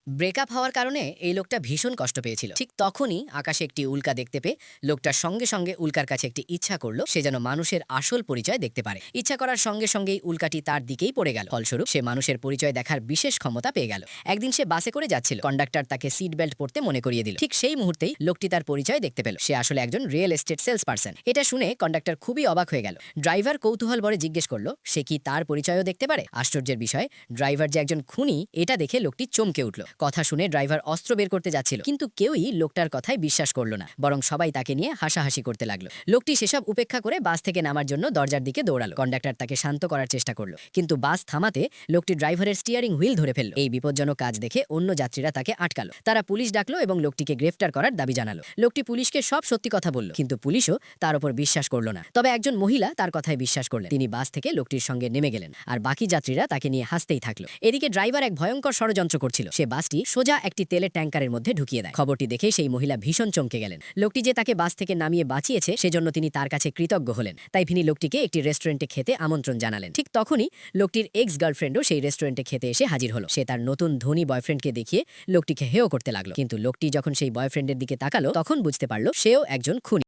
Breakup হওয়ার কারণে এই লোকটা ভীষণ কষ্ট পেয়েছিল। ঠিক তখনই আকাশে একটি উল্কা দেখতে পেয়ে লোকটার সঙ্গে সঙ্গে উল্কার কাছে একটি ইচ্ছা করলো সে যেন মানুষের আসল পরিচয় দেখতে পারে। ইচ্ছা করার সঙ্গে সঙ্গেই উল্কাটি তার দিকেই পড়ে গেল। ফলস্বরূপ সে মানুষের পরিচয় দেখার বিশেষ ক্ষমতা পেয়ে গেল। একদিন সে বাসে করে যাচ্ছিল, কন্ডাক্টর তাকে সিট বেল্ট পরতে মনে করিয়ে দিল। ঠিক সেই মুহূর্তেই লোকটি তার পরিচয় দেখতে পেল, সে আসলে একজন রিয়েল এস্টেট সেলস পার্সন। এটা শুনে কন্ডাক্টর খুবই অবাক হয়ে গেল। ড্রাইভার কৌতূহল ভরে জিজ্ঞেস করলো সে কি তার পরিচয়ও দেখতে পারে। আশ্চর্যের বিষয়, ড্রাইভার যে একজন খুনি এটা দেখে লোকটি চমকে উঠল। কথা শুনে ড্রাইভার অস্ত্র বের করতে যাচ্ছিল, কিন্তু কেউই লোকটার কথায় বিশ্বাস করলো না, বরং সবাই তাকে নিয়ে হাসাহাসি করতে লাগলো। লোকটি সেসব উপেক্ষা করে বাস থেকে নামার জন্য দরজার দিকে দৌড়ালো। কন্ডাক্টর তাকে শান্ত করার চেষ্টা করলো, কিন্তু বাস থামাতে লোকটি ড্রাইভারের স্টিয়ারিং হুইল ধরে ফেলল। এই বিপজ্জনক কাজ দেখে অন্য যাত্রীরা তাকে আটকালো। তারা পুলিশ ডাকলো এবং লোকটিকে গ্রেফতার করার দাবি জানালো। লোকটি পুলিশকে সব সত্যি কথা বলল, কিন্তু পুলিশও তার উপর বিশ্বাস করলো না। তবে একজন মহিলা তার কথায় বিশ্বাস করলেন। তিনি বাস থেকে লোকটির সঙ্গে নেমে গেলেন, আর বাকি যাত্রীরা তাকে নিয়ে হাসতেই থাকলো। এদিকে ড্রাইভার এক ভয়ঙ্কর ষড়যন্ত্র করছিল। সে বাসটি সোজা একটি তেলের ট্যাঙ্কারের মধ্যে ঢুকিয়ে দেয়। খবরটি দেখে সেই মহিলা ভীষণ চমকে গেলেন। লোকটি যে তাকে বাস থেকে নামিয়ে বাঁচিয়েছে সেজন্য তিনি তার কাছে কৃতজ্ঞ হলেন। তাই তিনি লোকটিকে একটি রেস্টুরেন্টে খেতে আমন্ত্রণ জানালেন। ঠিক তখনই লোকটির এক্স গার্লফ্রেন্ডও সেই রেস্টুরেন্টে খেতে এসে হাজির হলো। সে তার নতুন ধনী বয়ফ্রেন্ডকে দেখিয়ে লোকটিকে হেয় করতে লাগলো, কিন্তু লোকটি যখন সেই বয়ফ্রেন্ডের দিকে তাকালো তখন বুঝতে পারলো সেও একজন খুনি।